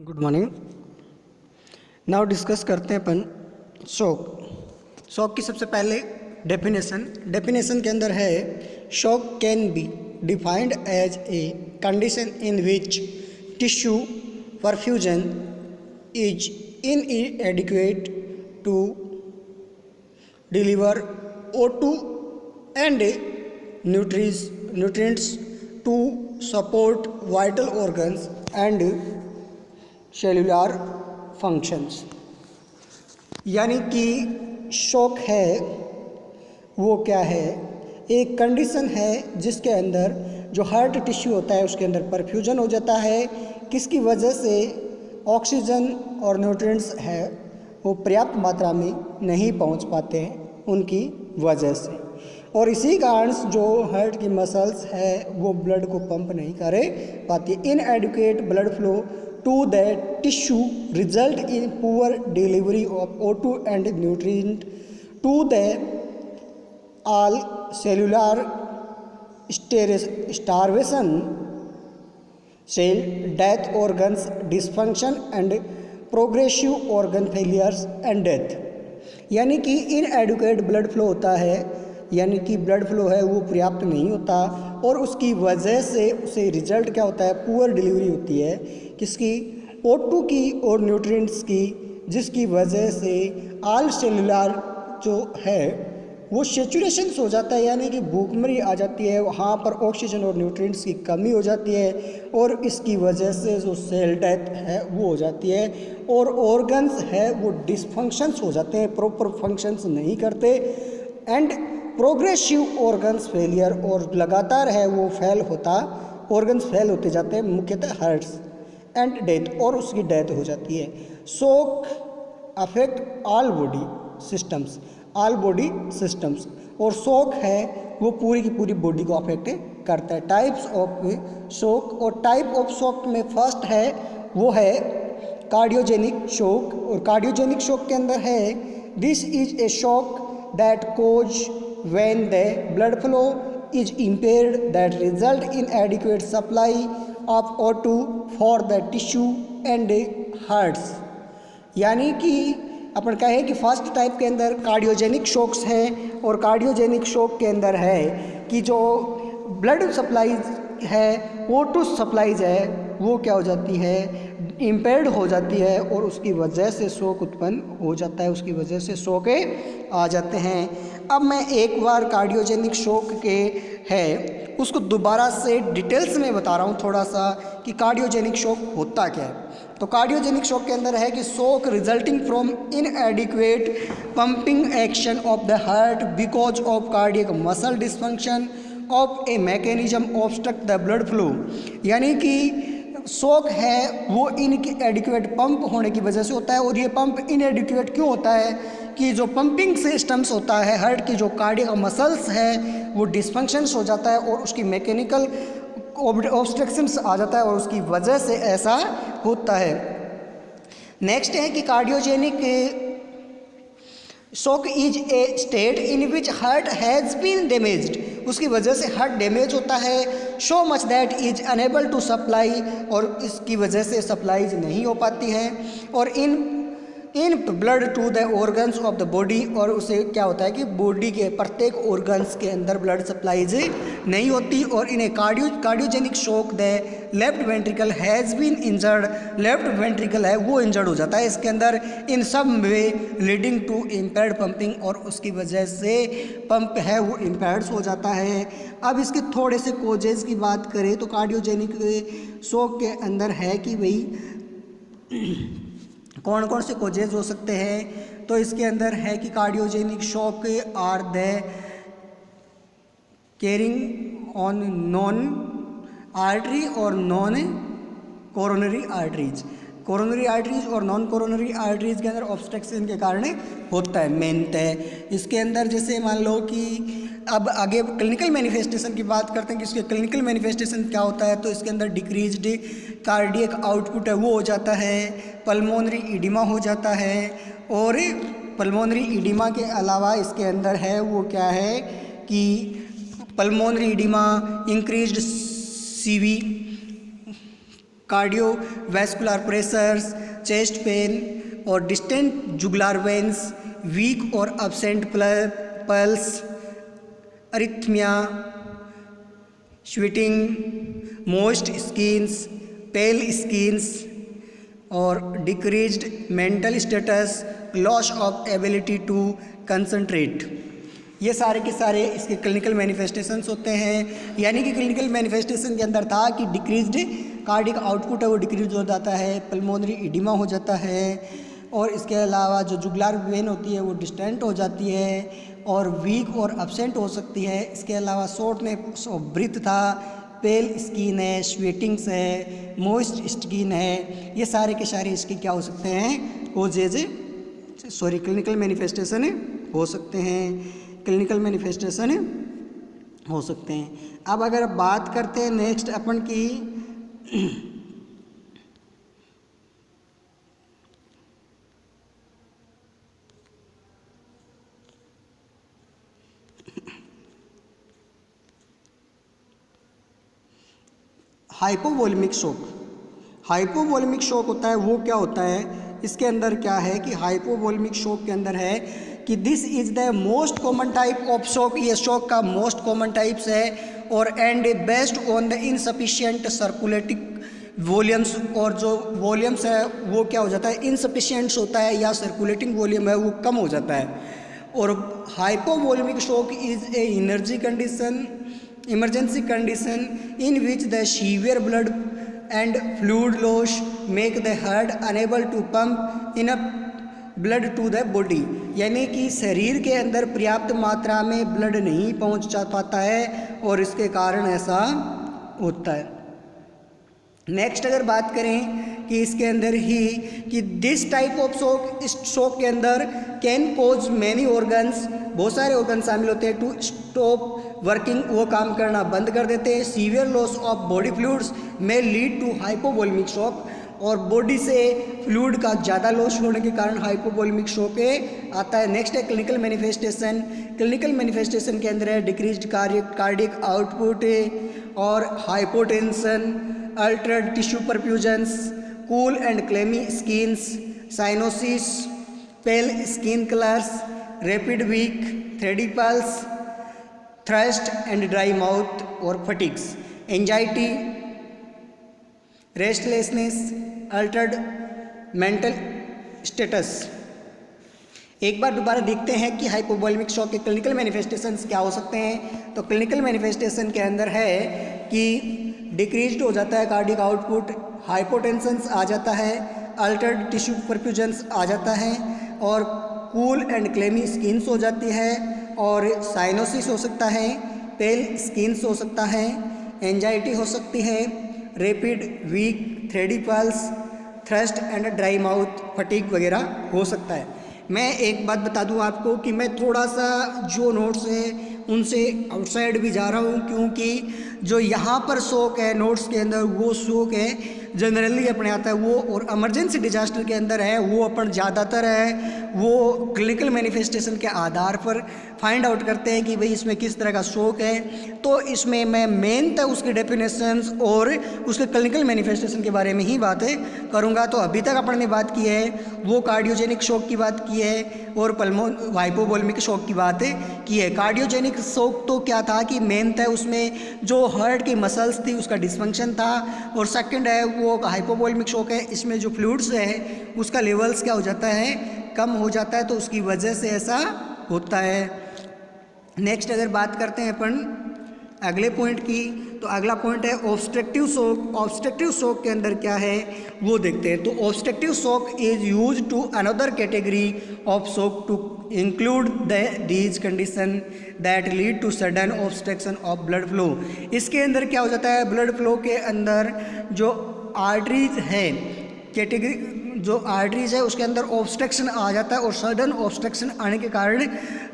Good morning. Now discuss करते हैं अपन shock की सबसे पहले डेफिनेशन के अंदर है shock can be defined as a condition in which tissue perfusion is inadequate to deliver O2 and nutrients to support vital organs and cellular functions. यानी कि शॉक है वो क्या है, एक कंडीशन है जिसके अंदर जो हार्ट टिश्यू होता है उसके अंदर परफ्यूजन हो जाता है, किसकी वजह से ऑक्सीजन और न्यूट्रिएंट्स है वो पर्याप्त मात्रा में नहीं पहुंच पाते हैं उनकी वजह से, और इसी कारण जो हार्ट की मसल्स है वो ब्लड को पंप नहीं कर पाती। इनएडिक्वेट blood flow to the tissue result in poor delivery of O2 and nutrient to the all cellular starvation, cell death, organs dysfunction and progressive organ failures and death। यानी कि inadequate blood flow होता है, यानी कि blood flow है वो पर्याप्त नहीं होता और उसकी वजह से उसे रिजल्ट क्या होता है, पुअर डिलीवरी होती है किसकी, O2 की और न्यूट्रिएंट्स की, जिसकी वजह से आल सेलुलर जो है वो सेचुरेशन हो जाता है, यानी कि भूखमरी आ जाती है, वहाँ पर ऑक्सीजन और न्यूट्रिएंट्स की कमी हो जाती है और इसकी वजह से जो सेल डेथ है वो हो जाती है और ऑर्गन्स है वो डिसफंक्शंस हो जाते हैं, प्रॉपर फंक्शंस नहीं करते एंड प्रोग्रेसिव ऑर्गन्स फेलियर, और लगातार है वो ऑर्गन्स फेल होते जाते हैं, मुख्यतः हार्ट्स एंड डेथ, और उसकी डेथ हो जाती है। Shock affect all body systems और शॉक है वो पूरी की पूरी बॉडी को अफेक्ट करता है। टाइप्स ऑफ शॉक, और टाइप ऑफ शॉक में फर्स्ट है वो है कार्डियोजेनिक शॉक, और कार्डियोजेनिक शॉक के अंदर है this is a shock that cause when the blood flow is impaired that result in adequate supply of O2 for the tissue and hearts। यानी कि अपन कहें कि फर्स्ट टाइप के अंदर कार्डियोजेनिक शॉक्स हैं, और कार्डियोजेनिक शॉक के अंदर है कि जो ब्लड सप्लाईज है O2 सप्लाईज है वो क्या हो जाती है, इम्पेयर्ड हो जाती है और उसकी वजह से शॉक उत्पन्न हो जाता है, उसकी वजह से शॉक आ जाते हैं। अब मैं एक बार कार्डियोजेनिक शॉक के है उसको दोबारा से डिटेल्स में बता रहा हूँ थोड़ा सा कि कार्डियोजेनिक शॉक होता क्या है। तो कार्डियोजेनिक शॉक के अंदर है कि shock resulting from इनएडिक्वेट pumping action of the heart because of cardiac muscle dysfunction of a mechanism obstruct the blood flow. यानी कि शॉक है वो इनएडिक्वेट पंप होने की वजह से होता है, और ये पंप इनएडिक्वेट क्यों होता है कि जो पंपिंग सिस्टम्स होता है हार्ट की, जो कार्डियक मसल्स है वो डिसफंक्शंस हो जाता है और उसकी मैकेनिकल ऑब्स्ट्रक्शंस आ जाता है और उसकी वजह से ऐसा होता है। नेक्स्ट है कि cardiogenic shock is a state in which heart has been damaged, उसकी वजह से हार्ट डैमेज होता है so much that is unable to supply, और इसकी वजह से सप्लाईज नहीं हो पाती है, और in blood to the organs of the body, और उसे क्या होता है कि बॉडी के प्रत्येक ऑर्गन्स के अंदर ब्लड सप्लाईज नहीं होती, और इन्हें cardiogenic shock the left ventricle has been injured, left ventricle है वो इंजर्ड हो जाता है इसके अंदर in some way leading to impaired pumping, और उसकी वजह से पंप है वो इम्पेयर्ड हो जाता है। अब इसके थोड़े से कोजेज़ की बात करें तो कार्डियोजेनिक शॉक के अंदर है कि भाई कौन कौन से कोजेज हो सकते हैं, तो इसके अंदर है कि cardiogenic shock are the carrying on non artery और non coronary arteries, coronary arteries और नॉन कोरोनरी आर्टरीज के अंदर ऑब्स्ट्रक्शन के कारण होता है मेनतः। इसके अंदर जैसे मान लो कि अब आगे क्लिनिकल मैनिफेस्टेशन की बात करते हैं कि इसके क्लिनिकल मैनिफेस्टेशन क्या होता है, तो इसके अंदर डिक्रीज्ड कार्डियक आउटपुट है वो हो जाता है, पल्मोनरी इडिमा हो जाता है, और पल्मोनरी इडिमा के अलावा इसके अंदर है वो क्या है कि pulmonary oedema, increased CV cardiovascular pressures, chest pain और डिस्टेंट जुगुलर वेन्स, वीक और absent pulse, arrhythmia, sweating, moist skins, pale skins और decreased mental status, loss of ability to concentrate. ये सारे के सारे इसके क्लिनिकल मैनिफेस्टेशंस होते हैं। यानी कि क्लिनिकल मैनिफेस्टेशन के अंदर था कि डिक्रीज्ड कार्डिक आउटपुट है वो डिक्रीज हो जाता है, पल्मोनरी इडिमा हो जाता है, और इसके अलावा जो जुगुलर वेन होती है वो डिस्टेंट हो जाती है और वीक और absent हो सकती है। इसके अलावा शॉर्टनेस ऑफ ब्रीथ था, पेल स्किन है, स्वेटिंग्स है, मॉइस्ट स्किन है। ये सारे के सारे इसके क्या हो सकते हैं, कोजेज क्लिनिकल मैनिफेस्टेशन हो सकते हैं, क्लिनिकल मैनिफेस्टेशन हो सकते हैं। अब अगर बात करते हैं नेक्स्ट अपन की हाइपोवोलेमिक शॉक। हाइपोवोलेमिक शॉक होता है वो क्या होता है, इसके अंदर क्या है कि हाइपोवोलेमिक शॉक के अंदर है कि this is the most common type of shock. ये शॉक का मोस्ट कॉमन टाइप्स है और and based on the insufficient circulating volumes. और जो वॉल्यूम्स है वो क्या हो जाता है, इनसफिशिएंट्स होता है या सर्कुलेटिंग वॉल्यूम है वो कम हो जाता है। और hypovolemic shock is a emergency condition in which the severe blood and fluid loss make the heart unable to pump enough blood to the body। यानी कि शरीर के अंदर पर्याप्त मात्रा में ब्लड नहीं पहुंच पाता है और इसके कारण ऐसा होता है। नेक्स्ट अगर बात करें कि इसके अंदर ही कि दिस टाइप ऑफ शॉक, इस शॉक के अंदर कैन कोज मैनी ऑर्गन्स, बहुत सारे ऑर्गन शामिल होते हैं, टू स्टॉप वर्किंग, वो काम करना बंद कर देते हैं। Severe loss of body fluids में लीड टू हाइपोवोलेमिक शॉक, और बॉडी से फ्लूइड का ज़्यादा लॉस होने के कारण हाइपोवोलेमिक शॉक आता है। नेक्स्ट है क्लिनिकल मैनिफेस्टेशन। क्लिनिकल मैनिफेस्टेशन के अंदर है डिक्रीज्ड कार्डियक आउटपुट और hypotension, altered tissue perfusions, cool and clammy skins, cyanosis, pale skin colours, rapid weak, thready pulse, thirst and dry mouth और fatigues, anxiety, restlessness, altered mental status. एक बार दोबारा देखते हैं कि हाइपोवोलेमिक शॉक के clinical manifestations क्या हो सकते हैं। तो क्लिनिकल मैनिफेस्टेशन के अंदर है कि डिक्रीज्ड हो जाता है कार्डिक आउटपुट, हाइपोटेंशंस आ जाता है, अल्टर्ड टिश्यू परफ्यूजन्स आ जाता है और कूल एंड क्लेमी स्किन्स हो जाती है और साइनोसिस हो सकता है, पेल स्किन्स हो सकता है, एंजाइटी हो सकती है, rapid weak, thready pulse, thirst and dry mouth, fatigue वगैरह हो सकता है। मैं एक बात बता दूं आपको कि मैं थोड़ा सा जो नोट्स है उनसे आउटसाइड भी जा रहा हूं, क्योंकि जो यहाँ पर शौक है नोट्स के अंदर वो शौक है जनरली अपने आता है वो, और इमरजेंसी डिजास्टर के अंदर है वो अपन ज़्यादातर है वो क्लिनिकल मैनिफेस्टेशन के आधार पर फाइंड आउट करते हैं कि भाई इसमें किस तरह का शौक है। तो इसमें मैं मेन था उसके डेफिनेशंस और उसके क्लिनिकल मैनिफेस्टेशन के बारे में ही बातें करूंगा। तो अभी तक अपन ने बात की है वो कार्डियोजेनिक शॉक की बात की है और हाइपोवोलेमिक शॉक की बात की है। कार्डियोजेनिक शॉक तो क्या था कि मेन था उसमें जो हार्ट की मसल्स थी उसका डिस्फंक्शन था, और सेकंड है वो हाइपोवोलेमिक शॉक है इसमें जो फ्लूइड्स है उसका लेवल्स क्या हो जाता है, कम हो जाता है, तो उसकी वजह से ऐसा होता है। नेक्स्ट अगर बात करते हैं अपन अगले पॉइंट की, तो अगला पॉइंट है ऑब्स्ट्रक्टिव शॉक। ऑब्स्ट्रक्टिव शॉक के अंदर क्या है वो देखते हैं। तो obstructive shock is use to another category of shock to include these condition that lead to sudden obstruction of blood flow. इसके अंदर क्या हो जाता है, ब्लड फ्लो के अंदर जो आर्टरीज है, कैटेगरी जो आर्टरीज है उसके अंदर ऑब्स्ट्रक्शन आ जाता है और सडन ऑब्स्ट्रक्शन आने के कारण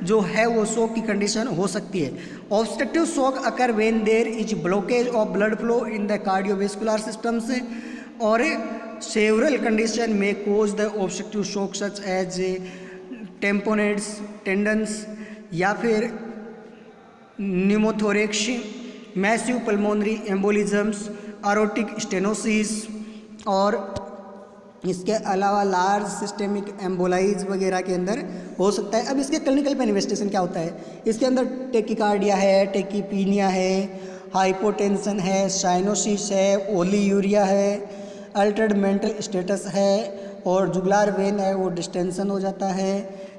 जो है वो शॉक की कंडीशन हो सकती है। Obstructive shock occur when there is blockage of blood flow in the cardiovascular systems, और सेवरल कंडीशन में cause the obstructive shock such as tamponades, tension या फिर pneumothorax, massive pulmonary embolisms, aortic stenosis, और इसके अलावा लार्ज सिस्टेमिक एम्बोलाइज वगैरह के अंदर हो सकता है। अब इसके क्लिनिकल मैनिफेस्टेशन क्या होता है, इसके अंदर टेकिकार्डिया है, टेकीपीनिया है, हाइपोटेंशन है, साइनोसिस है, ओलीयूरिया है, अल्टर्ड मेंटल स्टेटस है और जुगुलार वेन है वो डिस्टेंशन हो जाता है।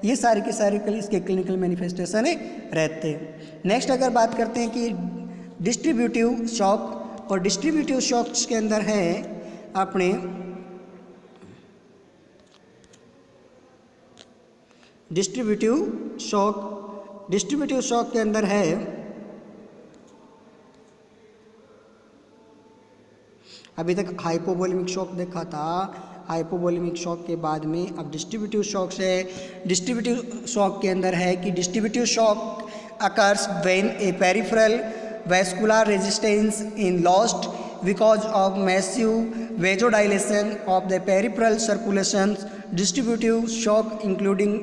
ये सारे के सारे इसके क्लिनिकल मैनिफेस्टेशन रहते हैं। नेक्स्ट अगर बात करते हैं कि डिस्ट्रीब्यूटिव शॉक, और डिस्ट्रीब्यूटिव शॉक्स के अंदर है अपने डिस्ट्रीब्यूटिव शॉक के अंदर है अभी तक हाइपोवोलेमिक शॉक देखा था, हाइपोवोलेमिक शॉक के बाद में अब डिस्ट्रीब्यूटिव शॉक है। डिस्ट्रीब्यूटिव शॉक के अंदर है कि distributive shock occurs when A peripheral vascular resistance in lost because of massive vasodilation of the peripheral circulation. Distributive shock including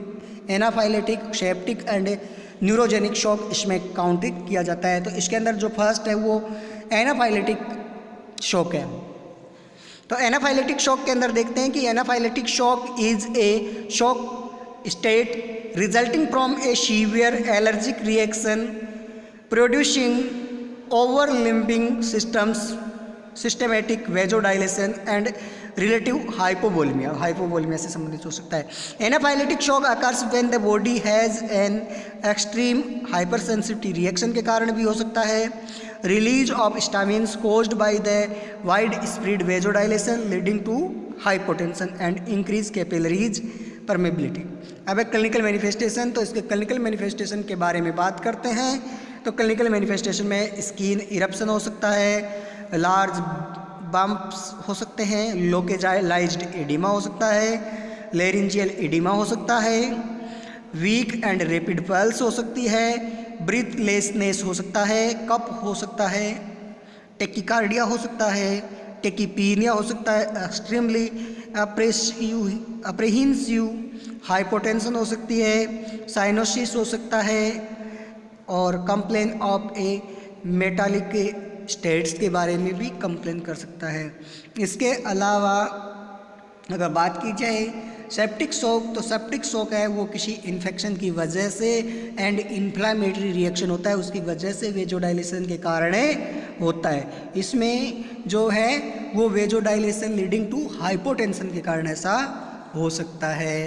anaphylactic, septic and neurogenic shock इसमें काउंट किया जाता है। तो इसके अंदर जो फर्स्ट है वो एनाफाइलेटिक शॉक है। तो एनाफाइलेटिक शॉक के अंदर देखते हैं कि anaphylactic shock is a shock state resulting from a severe allergic reaction producing overwhelming systems, systemic vasodilation and relative hypovolemia से संबंधित हो सकता है। Anaphylactic shock occurs when the body has an extreme hypersensitivity, reaction के कारण भी हो सकता है। Release of histamines caused by the widespread vasodilation leading to hypotension and increase capillaries permeability. अब एक क्लिनिकल मैनिफेस्टेशन, तो इसके क्लिनिकल मैनिफेस्टेशन के बारे में बात करते हैं। तो क्लिनिकल मैनिफेस्टेशन में स्किन इरप्शन हो सकता है, लार्ज बम्प्स हो सकते हैं, लोकेलाइज्ड एडिमा हो सकता है, लेरिंजियल एडिमा हो सकता है, वीक एंड रैपिड पल्स हो सकती है, ब्रीथलेसनेस हो सकता है, कफ हो सकता है, टेकिकार्डिया हो सकता है, टेकीपीनिया हो सकता है, एक्सट्रीमली अप्रेहेंसिव हाइपोटेंशन हो सकती है, साइनोसिस हो सकता है और complain of A metallic states के बारे में भी कंप्लेन कर सकता है। इसके अलावा अगर बात की जाए सेप्टिक शॉक, तो सेप्टिक शॉक है वो किसी इन्फेक्शन की वजह से एंड इन्फ्लामेटरी रिएक्शन होता है उसकी वजह से वेजोडाइलेशन के कारण होता है। इसमें जो है वो वेजोडाइलेशन लीडिंग टू हाइपोटेंशन के कारण ऐसा हो सकता है।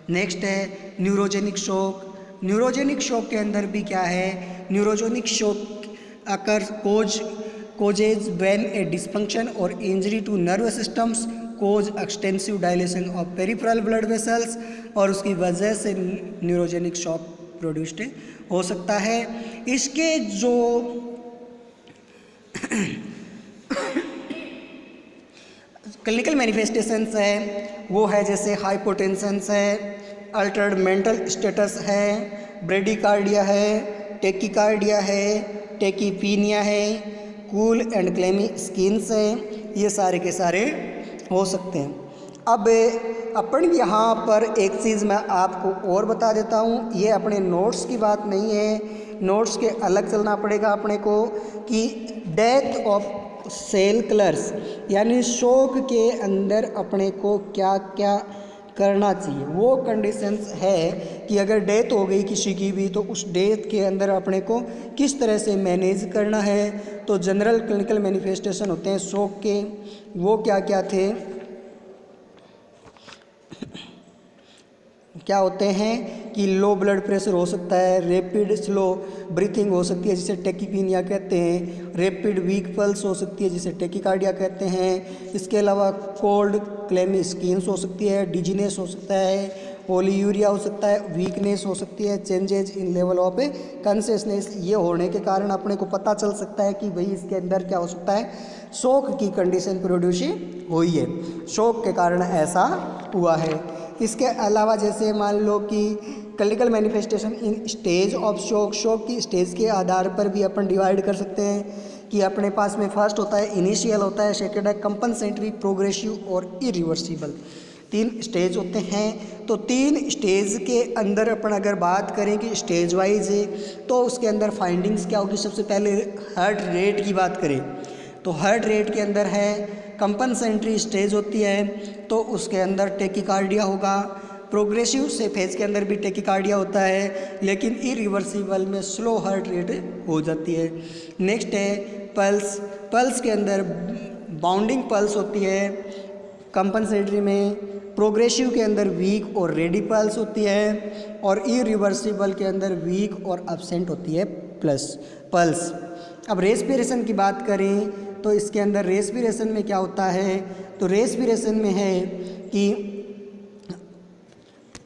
नेक्स्ट है न्यूरोजेनिक शॉक। न्यूरोजेनिक शॉक के अंदर भी क्या है, neurogenic shock occur causes when a dysfunction or injury to nervous systems cause extensive dilation of peripheral blood vessels और उसकी वजह से न्यूरोजेनिक शॉक प्रोड्यूस्ड हो सकता है। इसके जो क्लिनिकल मैनिफेस्टेशंस है वो है जैसे हाइपोटेंशंस है, अल्टर्ड मेंटल स्टेटस है, ब्रेडिकार्डिया है, टेकिकार्डिया है, टेकीपीनिया है, कूल एंड क्लेमी स्किन्स है, ये सारे के सारे हो सकते हैं। अब अपन यहाँ पर एक चीज़ मैं आपको और बता देता हूँ, ये अपने नोट्स की बात नहीं है, नोट्स के अलग चलना पड़ेगा अपने को कि डेथ ऑफ सेल कलर्स यानी शोक के अंदर अपने को क्या क्या करना चाहिए। वो कंडीशंस है कि अगर डेथ हो गई किसी की भी तो उस डेथ के अंदर अपने को किस तरह से मैनेज करना है। तो जनरल क्लिनिकल मैनिफेस्टेशन होते हैं शोक के, वो क्या क्या थे, क्या होते हैं कि लो ब्लड प्रेशर हो सकता है, रैपिड स्लो ब्रीथिंग हो सकती है जिसे टेकीपीनिया कहते हैं, रैपिड वीक पल्स हो सकती है जिसे टेकिकार्डिया कहते हैं। इसके अलावा कोल्ड क्लेमी स्किन्स हो सकती है, डिजीनेस हो सकता है, ओलीयूरिया हो सकता है, वीकनेस हो सकती है, changes in level of consciousness. ये होने के कारण अपने को पता चल सकता है कि भाई इसके अंदर क्या हो सकता है, शोक की कंडीशन प्रोड्यूस हुई है, शोक के कारण ऐसा हुआ है। इसके अलावा जैसे मान लो कि clinical manifestation in stage of शोक, शोक की स्टेज के आधार पर भी अपन डिवाइड कर सकते हैं कि अपने पास में फर्स्ट होता है इनिशियल होता है, सेकेंड है कंपनसेटरी, प्रोग्रेसिव और इरिवर्सिबल। 3 स्टेज होते हैं। तो 3 स्टेज के अंदर अपन अगर बात करें कि स्टेज वाइज है तो उसके अंदर फाइंडिंग्स क्या होगी। सबसे पहले हार्ट रेट की बात करें तो हार्ट रेट के अंदर है कंपनसेंट्री स्टेज होती है तो उसके अंदर टेकिकार्डिया होगा। प्रोग्रेसिव से फेज के अंदर भी टेकिकार्डिया होता है, लेकिन इरिवर्सिबल में स्लो हार्ट रेट हो जाती है। नेक्स्ट है पल्स। पल्स के अंदर बाउंडिंग पल्स होती है कंपनसेटरी में। प्रोग्रेसिव के अंदर वीक और रेडी पल्स होती है, और इरिवर्सिबल के अंदर वीक और एब्सेंट होती है प्लस पल्स। अब रेस्पिरेशन की बात करें तो इसके अंदर रेस्पिरेशन में क्या होता है, तो रेस्पिरेशन में है कि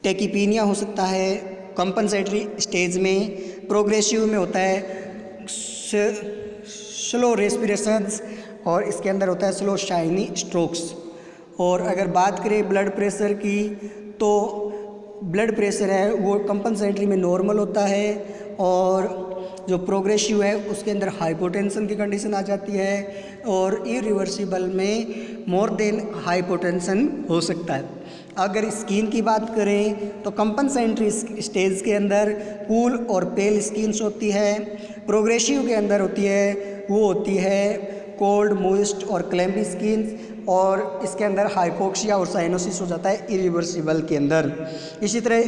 टेकिपीनिया हो सकता है कंपनसेटरी स्टेज में। प्रोग्रेसिव में होता है स्लो रेस्पिरेशंस, और इसके अंदर होता है स्लो शाइनी स्ट्रोक्स। और अगर बात करें ब्लड प्रेशर की, तो ब्लड प्रेशर है वो कंपनसेटरी में नॉर्मल होता है, और जो प्रोग्रेसिव है उसके अंदर हाइपोटेंशन की कंडीशन आ जाती है, और इरिवर्सिबल में मोर देन हाइपोटेंशन हो सकता है। अगर स्किन की बात करें तो कंपनसेटरी स्टेज के अंदर कूल और पेल स्किन्स होती है। प्रोग्रेसिव के अंदर होती है वो होती है कोल्ड, मॉइस्ट और क्लैम्पी स्किन्स, और इसके अंदर हाइपोक्सिया और साइनोसिस हो जाता है इरिवर्सिबल के अंदर। इसी तरह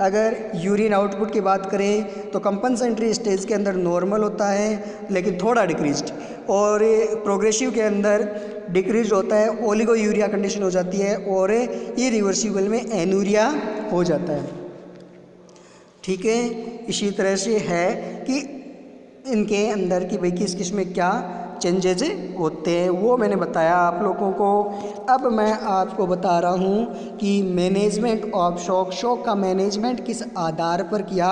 अगर यूरिन आउटपुट की बात करें तो कंपनसेटरी स्टेज के अंदर नॉर्मल होता है लेकिन थोड़ा डिक्रीज्ड, और प्रोग्रेसिव के अंदर डिक्रीज होता है, ओलिगोयूरिया कंडीशन हो जाती है, और इरिवर्सिबल में एनूरिया हो जाता है। ठीक है, इसी तरह से है कि इनके अंदर की भाई किस किस में क्या चेंजेज होते हैं वो मैंने बताया आप लोगों को। अब मैं आपको बता रहा हूँ कि मैनेजमेंट ऑफ शॉक, शॉक का मैनेजमेंट किस आधार पर किया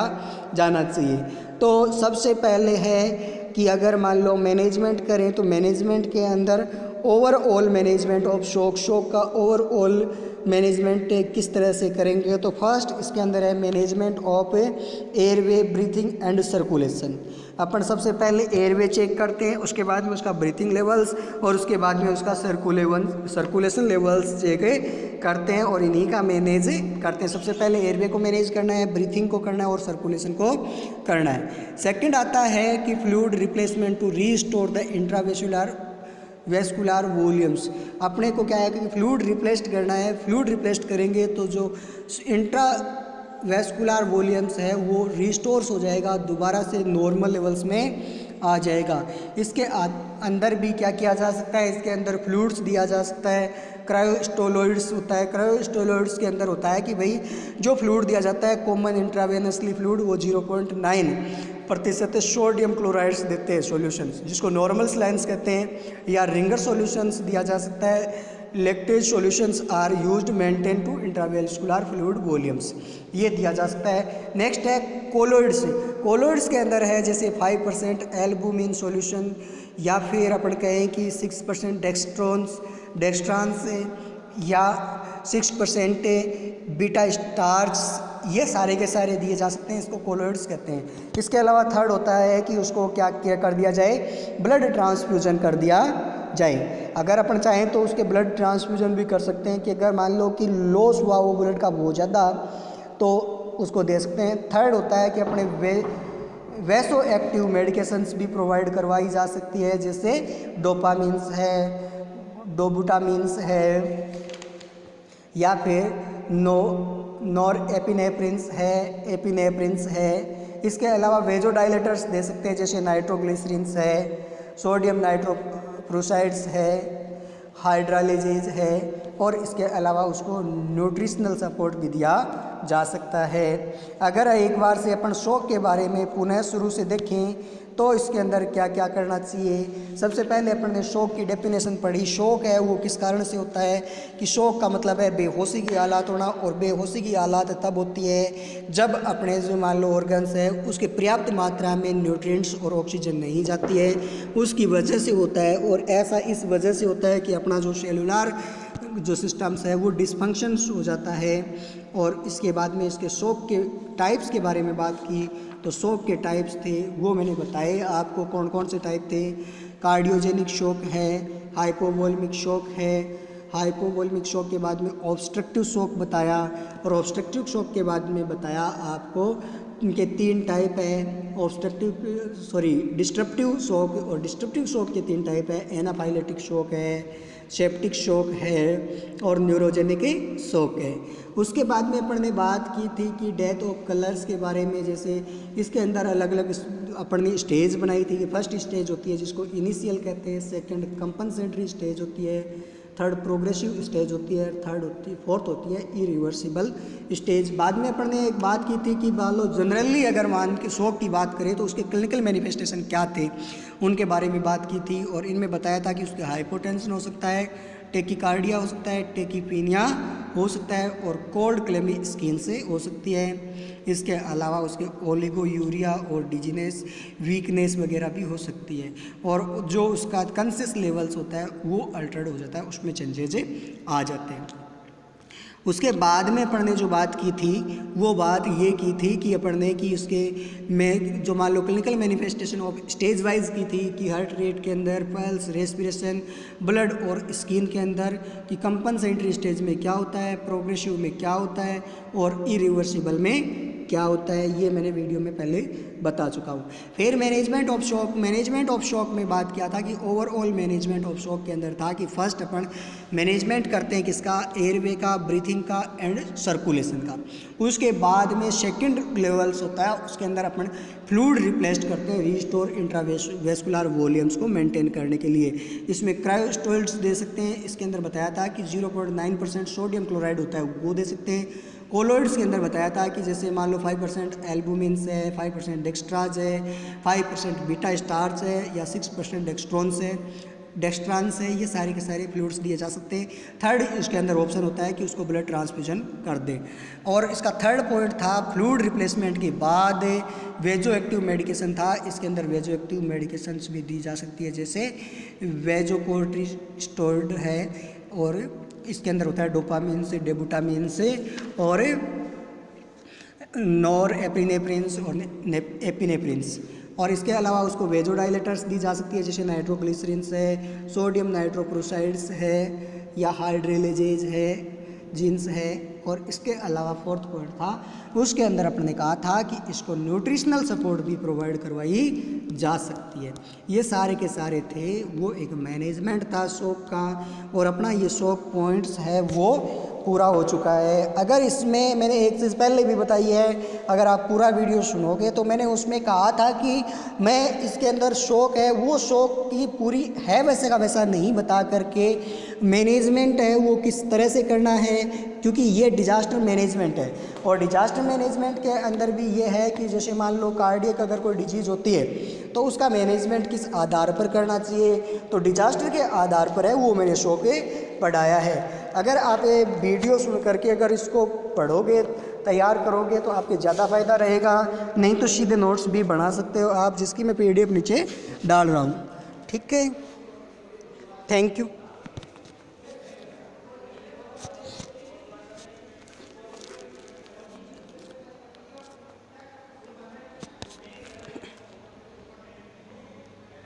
जाना चाहिए। तो सबसे पहले है कि अगर मान लो मैनेजमेंट करें तो मैनेजमेंट के अंदर overall management of shock, shock का ओवरऑल मैनेजमेंट किस तरह से करेंगे, तो फर्स्ट इसके अंदर है management of airway, breathing and circulation. अपन सबसे पहले एयरवे चेक करते हैं, उसके बाद में उसका ब्रीथिंग लेवल्स, और उसके बाद में उसका सर्कुलेशन लेवल्स चेक करते हैं, और इन्हीं का मैनेज करते हैं। सबसे पहले एयरवे को मैनेज करना है, ब्रीथिंग को करना है, और सर्कुलेशन को करना है। सेकंड आता है कि fluid replacement to restore the intravascular volumes. अपने को क्या है कि फ्लूइड रिप्लेस करना है। फ्लूइड रिप्लेस करेंगे तो जो इंट्रावेस्कुलर वॉल्यूम्स है वो रिस्टोर्स हो जाएगा, दोबारा से नॉर्मल लेवल्स में आ जाएगा। इसके अंदर भी क्या किया जा सकता है, इसके अंदर फ्लूइड्स दिया जा सकता है। क्रायोस्टोलॉइड्स होता है, क्रायोस्टोलॉइड्स के अंदर होता है कि भाई जो फ्लूइड दिया जाता है कॉमन इंट्रावेनसली फ्लूइड वो 0.9% सोडियम क्लोराइड्स देते हैं सॉल्यूशंस, जिसको नॉर्मल स्लाइन्स कहते हैं, या रिंगर सॉल्यूशंस दिया जा सकता है। Lactate solutions are used maintain to intravascular fluid volumes, ये दिया जा सकता है। नेक्स्ट है कोलोइड्स। कोलोइड्स के अंदर है जैसे 5% एल्बुमिन सॉल्यूशन, या फिर अपन कहें कि 6% डेक्स्ट्रांस, या 6% बीटा स्टार्च, ये सारे के सारे दिए जा सकते हैं, इसको कोलोइड्स कहते हैं। इसके अलावा थर्ड होता है कि उसको क्या कर दिया जाए, ब्लड ट्रांसफ्यूजन कर दिया जाए। अगर अपन चाहें तो उसके ब्लड ट्रांसफ्यूजन भी कर सकते हैं कि अगर मान लो कि लॉस हुआ वो ब्लड का बहुत ज़्यादा, तो उसको दे सकते हैं। थर्ड होता है कि अपने वैसो एक्टिव मेडिकेशंस भी प्रोवाइड करवाई जा सकती है, जैसे डोपामिन्स है, डोबुटामिन्स है, या फिर नॉर एपिनेफ्रिन्स है। इसके अलावा वेजोडाइलेटर्स दे सकते हैं, जैसे नाइट्रोग्लिसरिन्स है, सोडियम नाइट्रोप्रोसाइड्स है, हाइड्रालेजेज है, और इसके अलावा उसको न्यूट्रिशनल सपोर्ट भी दिया जा सकता है। अगर एक बार से अपन शॉक के बारे में पुनः शुरू से देखें तो इसके अंदर क्या क्या करना चाहिए। सबसे पहले अपन ने शॉक की डेफिनेशन पढ़ी। शॉक है वो किस कारण से होता है, कि शॉक का मतलब है बेहोशी की हालात होना, और बेहोशी की हालात तब होती है जब अपने जो मान लो ऑर्गन्स है उसके पर्याप्त मात्रा में न्यूट्रिएंट्स और ऑक्सीजन नहीं जाती है, उसकी वजह से होता है। और ऐसा इस वजह से होता है कि अपना जो सेलुलर जो सिस्टम्स है वो डिसफंक्शंस हो जाता है। और इसके बाद में इसके शॉक के टाइप्स के बारे में बात की, तो शॉक के टाइप्स थे वो मैंने बताए आपको कौन कौन से टाइप थे। कार्डियोजेनिक शॉक है, हाइपोवोल्मिक शॉक है, हाइपोवोल्मिक शॉक के बाद में ऑब्स्ट्रक्टिव शॉक बताया, और ऑब्स्ट्रक्टिव शॉक के बाद में बताया आपको इनके 3 टाइप है। डिस्ट्रप्टिव शॉक, और डिस्ट्रप्टिव शॉक के 3 टाइप है। एनाफाइलेटिक शॉक है, सेप्टिक शॉक है और न्यूरोजेनिक शॉक है। उसके बाद में अपन ने बात की थी कि डेथ ऑफ कलर्स के बारे में, जैसे इसके अंदर अलग अलग अपन ने स्टेज बनाई थी कि फर्स्ट स्टेज होती है जिसको इनिशियल कहते हैं, सेकंड कंपनसेटरी स्टेज होती है, थर्ड प्रोग्रेसिव स्टेज होती है, फोर्थ होती है इरिवर्सिबल स्टेज। बाद में अपन ने एक बात की थी कि मान लो जनरली अगर मान के शॉक की बात करें तो उसके क्लिनिकल मैनिफेस्टेशन क्या थे उनके बारे में बात की थी, और इनमें बताया था कि उसके हाइपोटेंशन हो सकता है, टेकिकार्डिया हो सकता है, टेकीपीनिया हो सकता है और कोल्ड क्लेमी स्किन से हो सकती है। इसके अलावा उसके ओलिगोयूरिया और डिजीनेस वीकनेस वगैरह भी हो सकती है, और जो उसका कंसियस लेवल्स होता है वो अल्टर्ड हो जाता है, उसमें चेंजेज आ जाते हैं। उसके बाद में अपन ने जो बात की थी वो बात ये की थी कि अपन ने कि उसके में जो मान लो clinical manifestation of stage wise की थी कि हार्ट रेट के अंदर, पल्स, रेस्पिरेशन, ब्लड और स्किन के अंदर, कि कंपनसेटरी स्टेज में क्या होता है, प्रोग्रेसिव में क्या होता है और इरिवर्सिबल में क्या होता है, ये मैंने वीडियो में पहले बता चुका हूँ। फिर मैनेजमेंट ऑफ शॉक में बात किया था कि ओवरऑल मैनेजमेंट ऑफ शॉक के अंदर था कि फर्स्ट अपन मैनेजमेंट करते हैं किसका, एयरवे का, ब्रीथिंग का एंड सर्कुलेशन का। उसके बाद में सेकंड लेवल्स होता है, उसके अंदर अपन फ्लूइड रिप्लेस करते हैं, रिस्टोर इंट्रावेस्कुलर वॉल्यूम्स को मेंटेन करने के लिए। इसमें क्रायोस्टोइड्स दे सकते हैं, इसके अंदर बताया था कि 0.9% सोडियम क्लोराइड होता है वो दे सकते हैं। कोलोइड्स के अंदर बताया था कि जैसे मान लो 5% एल्बुमिन है, 5% डेक्स्ट्राज है, 5% बीटा स्टार्च है या 6% डेक्स्ट्रांस है, ये सारे के सारे फ्लूइड्स दिए जा सकते हैं। थर्ड इसके अंदर ऑप्शन होता है कि उसको ब्लड ट्रांसफ्यूजन कर दें। और इसका थर्ड पॉइंट था फ्लूइड रिप्लेसमेंट के बाद वेजो एक्टिव मेडिकेशन था, इसके अंदर वेजो एक्टिव मेडिकेशंस भी दी जा सकती है, जैसे वेजोकोर्टिसोइड है, और इसके अंदर होता है डोपामिन से, डेबुटामिन से और नॉर एपिनेफ्रिन्स और एपिनेफ्रिन्स। और इसके अलावा उसको वेजोडाइलेटर्स दी जा सकती है, जैसे नाइट्रोग्लिसरिन्स है, सोडियम नाइट्रोक्लोराइड्स है या हाइड्रोलेजेज है, जीन्स है। और इसके अलावा फोर्थ पॉइंट था उसके अंदर अपन ने कहा था कि इसको न्यूट्रिशनल सपोर्ट भी प्रोवाइड करवाई जा सकती है। ये सारे के सारे थे, वो एक मैनेजमेंट था शॉक का, और अपना ये शॉक पॉइंट्स है वो पूरा हो चुका है। अगर इसमें मैंने एक चीज़ पहले भी बताई है, अगर आप पूरा वीडियो सुनोगे तो मैंने उसमें कहा था कि मैं इसके अंदर शॉक है वो शॉक की पूरी है वैसे का वैसा नहीं बता करके मैनेजमेंट है वो किस तरह से करना है, क्योंकि ये डिजास्टर मैनेजमेंट है। और डिजास्टर मैनेजमेंट के अंदर भी ये है कि जैसे मान लो कार्डियक अगर कोई डिजीज़ होती है तो उसका मैनेजमेंट किस आधार पर करना चाहिए, तो डिजास्टर के आधार पर है वो मैंने शो पे पढ़ाया है। अगर आप ये वीडियो सुन करके अगर इसको पढ़ोगे, तैयार करोगे तो आपके ज़्यादा फ़ायदा रहेगा, नहीं तो सीधे नोट्स भी बना सकते हो आप, जिसकी मैं PDF नीचे डाल रहा हूँ। ठीक है, थैंक यू।